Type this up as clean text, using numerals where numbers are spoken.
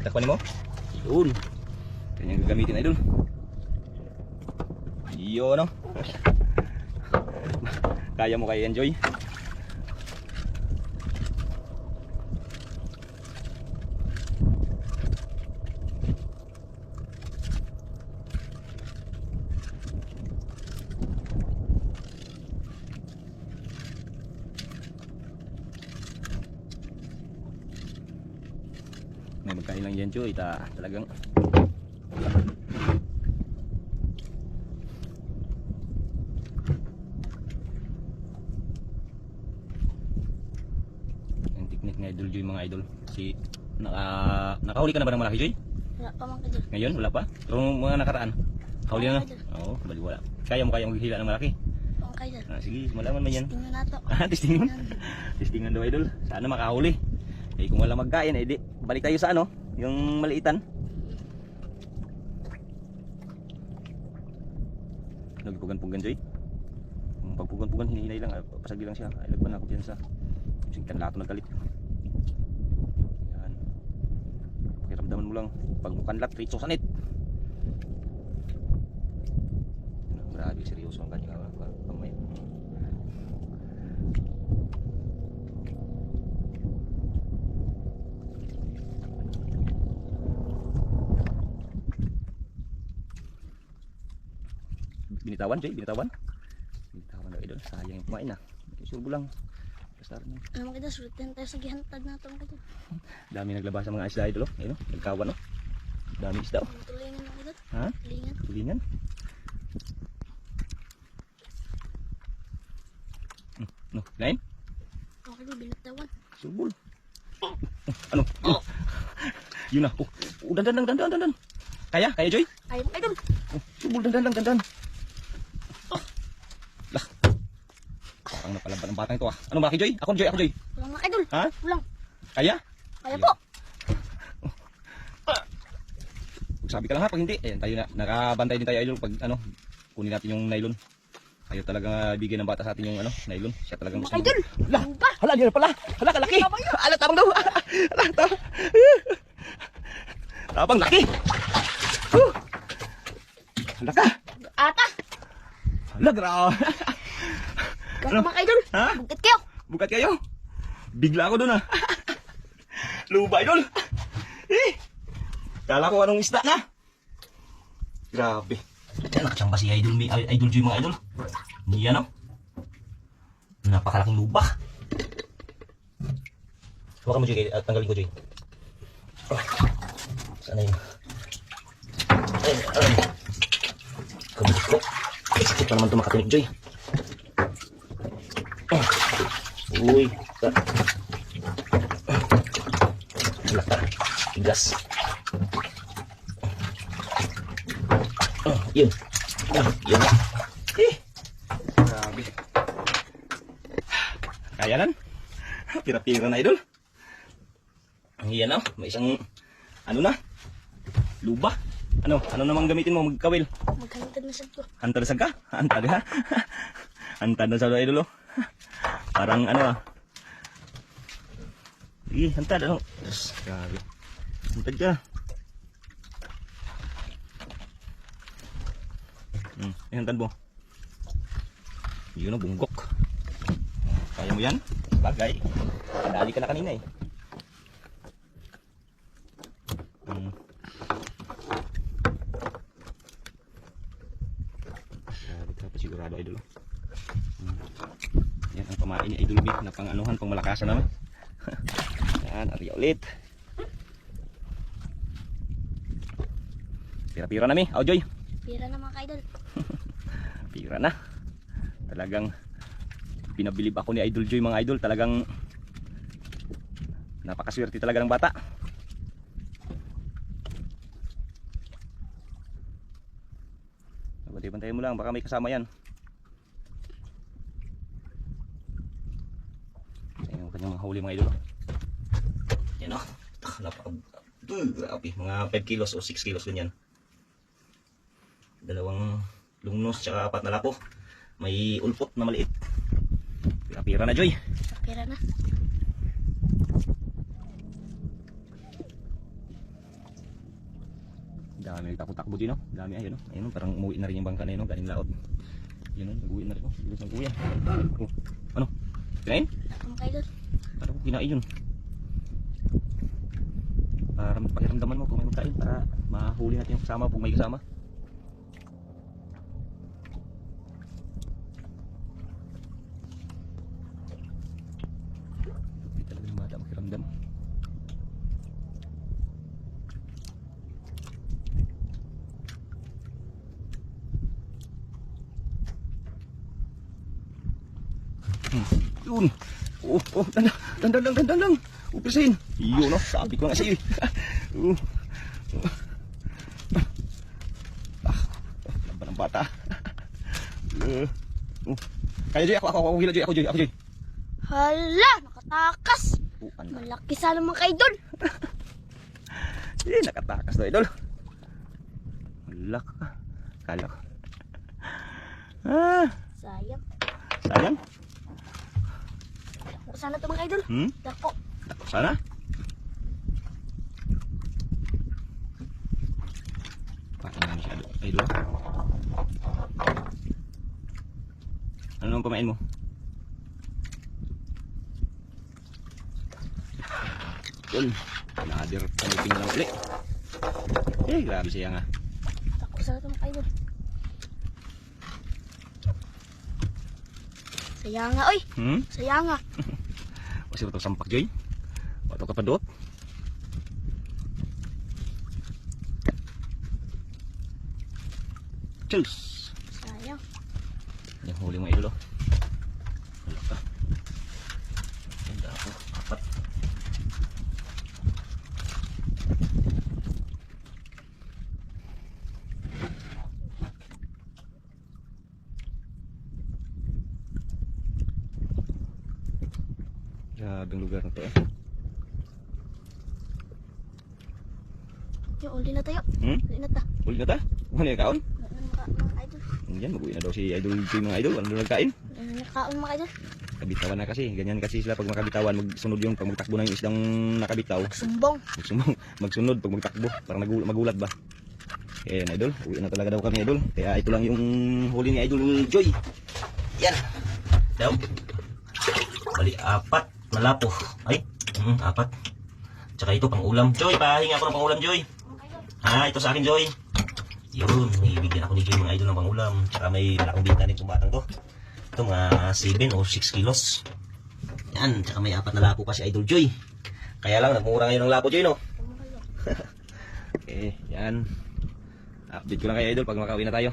Takpan mo. Yun. Yan yung gagamitin idol. Yun no. Kaya mo kaya enjoy. May magkain lang yan Joy, talagang yung technique ng idol Joy mga idol. Si nakahuli ka na ba ng malaki Joy? Wala pa man kadol. Ngayon wala pa? Pero mga nakaraan huli na? Oo, bali wala. Kaya mo kayang maghila ng malaki? Oo kadol. Sige, malaman man yan. Tingnan nato. Testingan. Testingan daw idol. Sana makahuli. Eh kung wala magkain, eh di balik tayo sa ano, yung maliitan. Nagpugan-pugan Joy. Kung pagpugan-pugan, hinihinay lang, pasagi lang siya. Ay lagban ako dyan sa singkan lato ng kalit. Yan. Pakiramdaman mo lang, pag mukanlat, ritso sanit. Grabe, seryoso ang kanyang kamay. Binitawan Joy, binitawan. Binitawan daw idol, sayang yung kumain na. Surbo lang. Basta rin. Ano mga kadol, sulitin tayo sa gihantad nato mga kadol. Dami naglabas ang mga isda idol, oh. Ayun, nagkawan oh. Dami isda oh. Tulingan mga kadol. Ha? Tulingan. Tulingan. No, lain? Mga kadol, binitawan. Surbol. Ano? Oh. Yun na. Oh, dandan. Kaya Joy? Ayaw mga kadol. Oh, surbol, dandan. Lah. Parang napalaban ng batang ito ah. Ano ba Joy? Ako Joy. Walang mga kadol. Ha? Walang. Kaya? Kaya po. Sabi ka lang ha, pag hindi, ayan tayo na, nakabantay din tayo idol pag ano, kunin natin yung nylon. Ayaw talaga bigyan ng bata sa atin yung ano, nylon. Siya talagang gusto. Idol! Hala, hala, yan pala. Hala, kalaki. Hala, tabang daw. Hala, tabang laki. Hala ka. Ata! Hala, grabe. Kaya mga idol, Ha? bugat kayo. Bukat kayo. Bigla ako dun ha. Luba idol. Kala ko anong isda na. Grabe. Diyan nakachamba si idol Joy mga idol. Niyan oh. Napakalaking luba. Hawakan mo Joy, tanggalin ko Joy. Sana yun. Ay. Kabukit ko. Sakit pa naman ito makatinig Joy. Uy. Laka. Tigas. Yun. Yun. Grabe. Kaya nan. Pira-pira na idol. Yan na. May isang ano na. Luba. Ano namang gamitin mo magkawil? Maghantad na sa ko. Hantad sa ka? Hantad ha? Hantad na sa idol oh. Parang ano ah. Sige, hantad ano. Grabe. Hantad ka. Hantad mo. Yun ang bunggok. Kaya mo yan? Bagay. Dali ka na kanina eh. Dapat sigurado idol. Yan ang pamain ni Idol B na pang anuhan, pang malakasan naman. Yan, ariya ulit. Pira-pira na mi, Joy. Pira na mga idol. Pira na. Talagang pinabilib ako ni Idol Joy mga idol. Talagang napakaswerte talaga ng bata. Bantay-bantayin mo lang, baka may kasama yan. Ayan yung kanyang mga huli mga idol. Yan o. Grabe, mga 5 kilos o 6 kilos ganyan. Dalawang lungnos tsaka 4 na lapo. May ulpot na maliit. Pira-pira na Joy. Pira na. Dami takbo-takbo din, no? Dami ayun, no? Ayun, no? Parang umuwi na rin yung bangka na yun, no? Galing laot. Yun, no? Nag-uwi na rin, no? Bilis nag-uwi yan. Oh, ano? Kinain? Wala mga idol. Para ko kinain yun. Para pakiramdaman mo kung may magkain para mahuli natin yung kasama kung may kasama. Hindi talaga ng bata makiramdam. Yun. Oh, oh, dandan lang. Upisin. Yun, no? Sabi ko nga sa'yo. Laban ng bata. Kaya Joy, ako hila Joy, ako Joy. Hala, nakatakas. Ano? Malaki sana mga idol. Nakatakas na idol. Wala ka. Kala ko. Sayang. Sayang. Dako sana ito mga idol. Dako. Dako sana. Paano nga masyado, idol? Ano naman pamain mo? Yun. Nadir. Panipin na lang ulit. Grabe siya nga. Dako sana ito mga idol. Sayang nga, oy. Sayang nga. Masih ito sampak Joy. Wato ka padot. Cheers. Sayang. Yung huli mo idol, oh. Wala ka. Ganda ako. Apat. Grabing lugar na to, eh. Yung uli na tayo. Uli na ta. Huli na ta? Ano yung kaon? Mga idol. Yan, mag-uwi na daw si idol yung mga idol. Ano daw nagkain? Ano nakaon mga idol? Kabitawan na kasi. Ganyan kasi sila pag makabitawan. Magsunod yung pag magtakbo na yung isdang nakabitaw. Sumbong. Magsunod pag magtakbo. Parang magulat ba? Ayan idol. Uwi na talaga daw kami idol. Kaya ito lang yung huli ni idol Joy. Yan. Daw. Bali, 4 na lapo. Ay, 4. Tsaka ito pang ulam. Joy, pahinga ako ng pang ulam Joy. Ito sa akin Joy. Yun, may bigyan ako ni Joy mga idol ng pang ulam. Tsaka may malaking binta din itong batang to. Ito mga 7 o 6 kilos. Yan, tsaka may 4 na lapo pa si idol Joy. Kaya lang, nagmura ngayon ng lapo Joy, no? Okay, yan. Update ko lang kay idol pag makauwi na tayo.